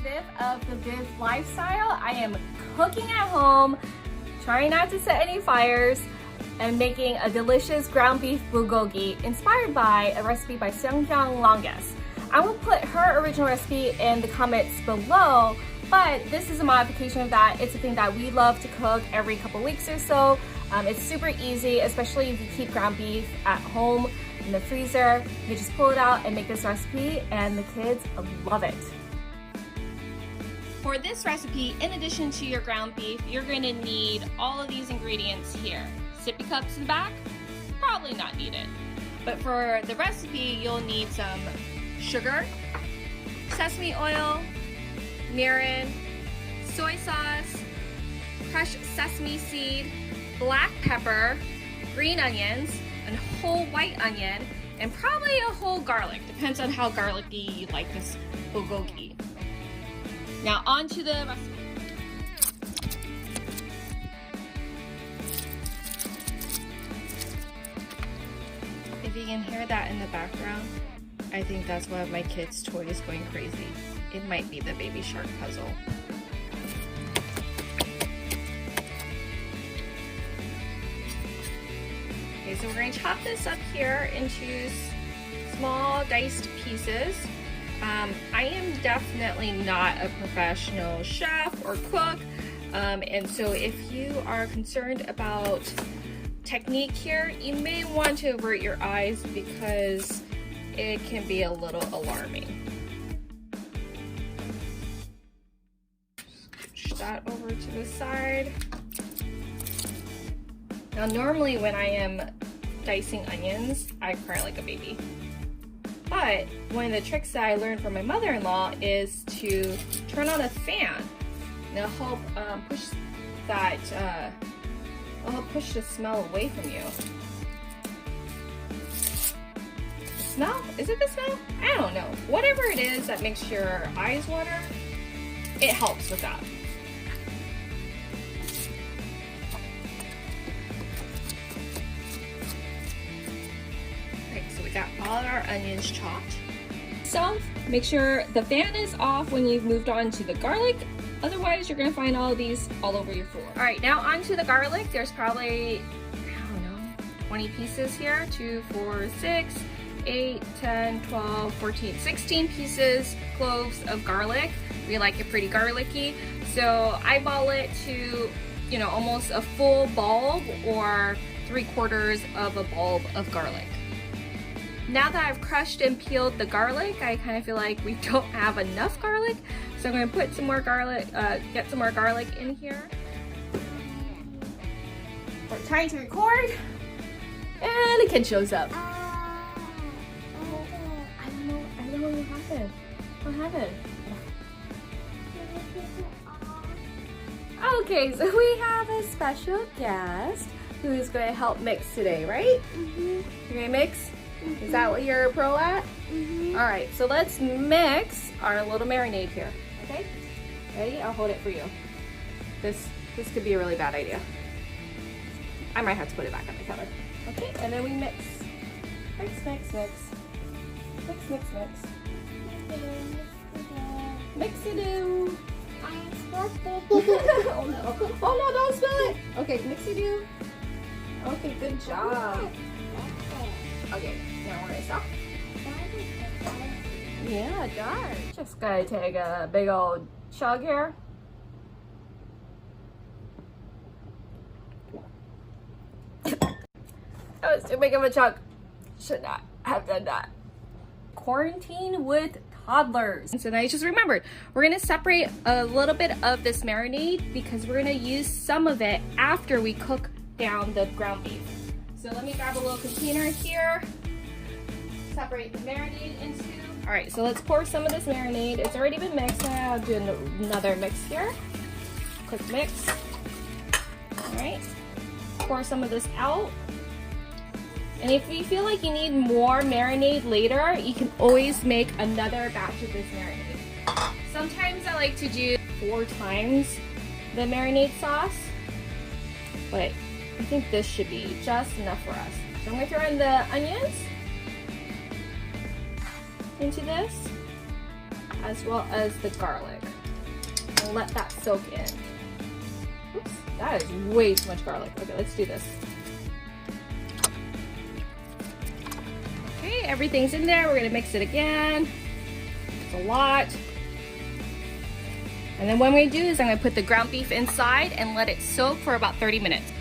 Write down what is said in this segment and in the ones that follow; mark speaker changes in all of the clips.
Speaker 1: Viv of the Viv Lifestyle. I am cooking at home, trying not to set any fires, and making a delicious ground beef bulgogi inspired by a recipe by Seonkyoung longest. I will put her original recipe in the comments below, but this is a modification of that. It's a thing that we love to cook every couple weeks or so. It's super easy, especially if you keep ground beef at home in the freezer. You just pull it out and make this recipe, and the kids love it. For this recipe, in addition to your ground beef, you're going to need all of these ingredients here. Sippy cups in the back? Probably not needed. But for the recipe, you'll need some sugar, sesame oil, mirin, soy sauce, crushed sesame seed, black pepper, green onions, a whole white onion, and probably a whole garlic. Depends on how garlicky you like this bulgogi. Now on to the recipe. If you can hear that in the background, I think that's one of my kids' toys going crazy. It might be the baby shark puzzle. Okay, so we're going to chop this up here into small diced pieces. I am definitely not a professional chef or cook, and so if you are concerned about technique here, you may want to avert your eyes because it can be a little alarming. Push that over to the side. Now normally when I am dicing onions, I cry like a baby. But one of the tricks that I learned from my mother-in-law is to turn on a fan. And it'll help push that, it'll help push the smell away from you. The smell? Is it the smell? I don't know. Whatever it is that makes your eyes water, it helps with that. Got all of our onions chopped. So make sure the fan is off when you've moved on to the garlic. Otherwise, you're gonna find all of these all over your floor. All right, now onto the garlic. There's probably, I don't know, 20 pieces here. 2, 4, 6, 8, 10, 12, 14, 16 pieces, cloves of garlic. We like it pretty garlicky. So eyeball it to, you know, almost a full bulb or 3/4 of a bulb of garlic. Now that I've crushed and peeled the garlic, I kind of feel like we don't have enough garlic. So I'm going to put some more garlic, get some more garlic in here. We're trying to record, and a kid shows up. I don't know what happened. What happened? Okay, so we have a special guest who's going to help mix today, right? Mm-hmm. You're going to mix? Is that what you're a pro at? Mm-hmm. All right, so let's mix our little marinade here, okay? Ready? I'll hold it for you. This could be a really bad idea. I might have to put it back on the cover. Okay, and then we mix. Mix, mix, mix. Mix, mix, mix. Mix-a-do. Oh no. Oh no, don't spill it. Okay, mix-a-do. Okay, good job. Okay, now we're gonna stop. Yeah, it does. Just gotta take a big old chug here. That was too big of a chug. Should not have done that. Quarantine with toddlers. And so now you just remembered, we're gonna separate a little bit of this marinade because we're gonna use some of it after we cook down the ground beef. So let me grab a little container here, separate the marinade into. All right, so let's pour some of this marinade. It's already been mixed. Now I'll do another mix here. Quick mix. All right, pour some of this out. And if you feel like you need more marinade later, you can always make another batch of this marinade. Sometimes I like to do 4 times the marinade sauce, but I think this should be just enough for us. So I'm going to throw in the onions into this. as well as the garlic. And let that soak in. Oops, that is way too much garlic. Okay, let's do this. Okay, everything's in there. We're gonna mix it again. It's a lot. And then what I'm gonna do is I'm gonna put the ground beef inside and let it soak for about 30 minutes.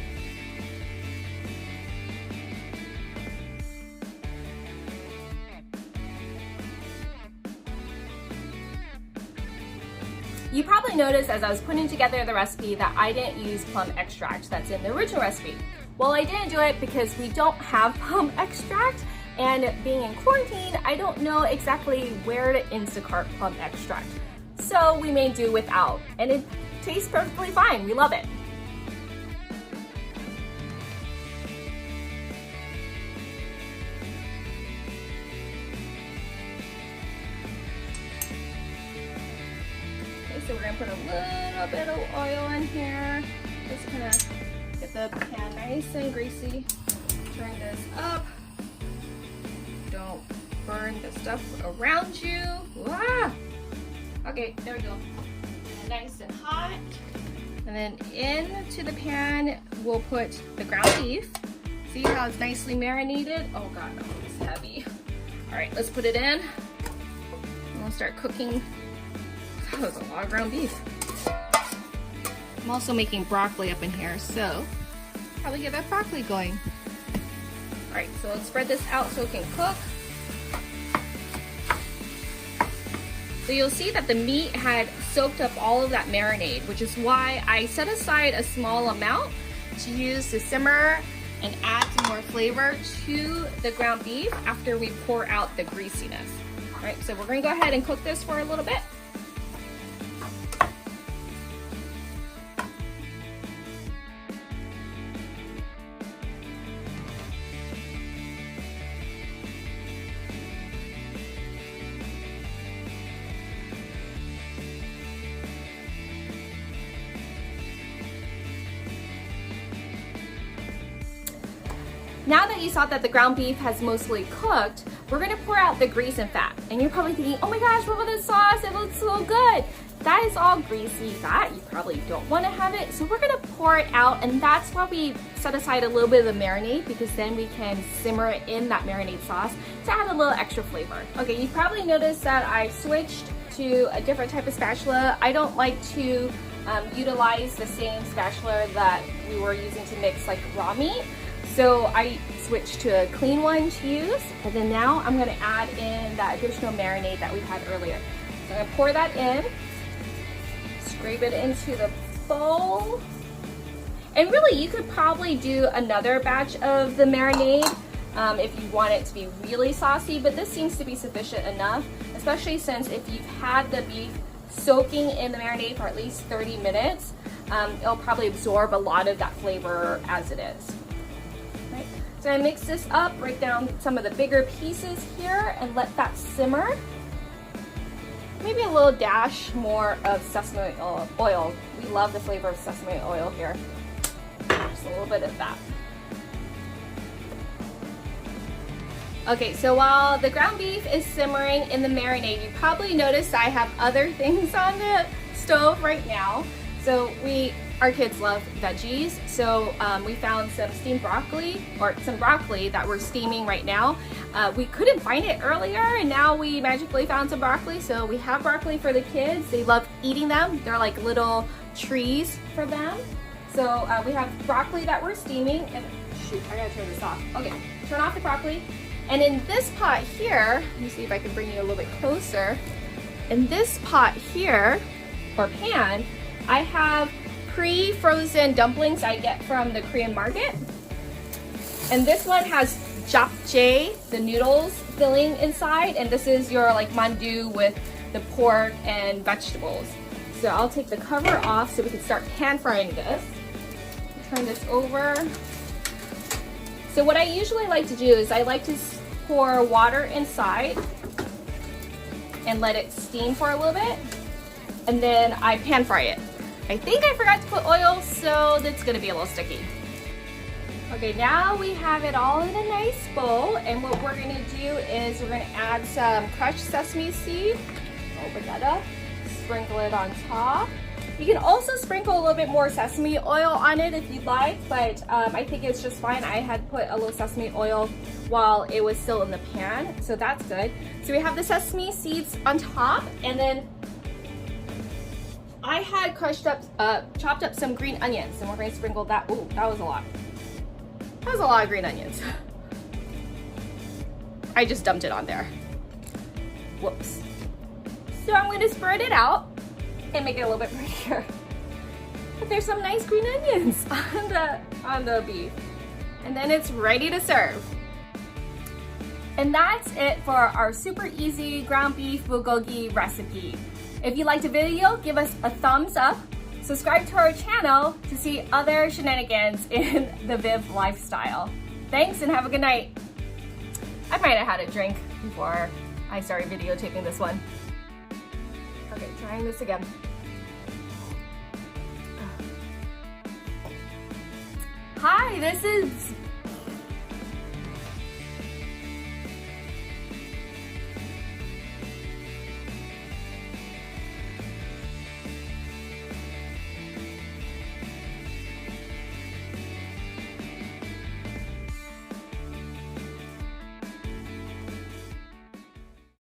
Speaker 1: You probably noticed as I was putting together the recipe that I didn't use plum extract that's in the original recipe. Well, I didn't do it because we don't have plum extract, and being in quarantine, I don't know exactly where to Instacart plum extract. So we may do without, and it tastes perfectly fine. We love it. So we're gonna put a little bit of oil in here. Just kind of get the pan nice and greasy. Turn this up. Don't burn the stuff around you. Ah! Okay, there we go. And nice and hot. And then into the pan, we'll put the ground beef. See how it's nicely marinated? Oh God, it's heavy. All right, let's put it in. And we'll start cooking. That was a lot of ground beef. I'm also making broccoli up in here, so probably get that broccoli going. All right, so let's spread this out so it can cook. So you'll see that the meat had soaked up all of that marinade, which is why I set aside a small amount to use to simmer and add some more flavor to the ground beef after we pour out the greasiness. All right, so we're gonna go ahead and cook this for a little bit. Now that you saw that the ground beef has mostly cooked, we're gonna pour out the grease and fat. And you're probably thinking, oh my gosh, what about this sauce? It looks so good. That is all greasy fat. You probably don't wanna have it. So we're gonna pour it out, and that's why we set aside a little bit of the marinade, because then we can simmer it in that marinade sauce to add a little extra flavor. Okay, you probably noticed that I switched to a different type of spatula. I don't like to utilize the same spatula that we were using to mix like raw meat. So I switched to a clean one to use, and then now I'm gonna add in that additional marinade that we had earlier. So I'm gonna pour that in, scrape it into the bowl. And really, you could probably do another batch of the marinade if you want it to be really saucy, but this seems to be sufficient enough, especially since if you've had the beef soaking in the marinade for at least 30 minutes, it'll probably absorb a lot of that flavor as it is. Right. So I mix this up, break down some of the bigger pieces here, and let that simmer. Maybe a little dash more of sesame oil. We love the flavor of sesame oil here. Just a little bit of that. Okay, so while the ground beef is simmering in the marinade, you probably noticed I have other things on the stove right now. So our kids love veggies, so we found some steamed broccoli, or some broccoli that we're steaming right now. We couldn't find it earlier, and now we magically found some broccoli, so we have broccoli for the kids. They love eating them. They're like little trees for them. So we have broccoli that we're steaming, and shoot, I gotta turn this off. Okay, turn off the broccoli. And in this pot here, let me see if I can bring you a little bit closer. In this pot here, or pan, I have pre-frozen dumplings I get from the Korean market. And this one has japchae, the noodles filling inside, and this is your like mandu with the pork and vegetables. So I'll take the cover off so we can start pan frying this. Turn this over. So what I usually like to do is I like to pour water inside and let it steam for a little bit, and then I pan fry it. I think I forgot to put oil, so that's gonna be a little sticky. Okay, now we have it all in a nice bowl, and what we're gonna do is we're gonna add some crushed sesame seed Open that up, sprinkle it on top. You can also sprinkle a little bit more sesame oil on it if you'd like, but I think it's just fine. I had put a little sesame oil while it was still in the pan, so that's good. So we have the sesame seeds on top, and then I had chopped up some green onions, and we're going to sprinkle that. Ooh, that was a lot. That was a lot of green onions. I just dumped it on there. Whoops. So I'm going to spread it out and make it a little bit prettier. But there's some nice green onions on the beef. And then it's ready to serve. And that's it for our super easy ground beef bulgogi recipe. If you liked the video, give us a thumbs up. Subscribe to our channel to see other shenanigans in the Viv lifestyle. Thanks and have a good night. I might have had a drink before I started videotaping this one. Okay, trying this again. Hi, this is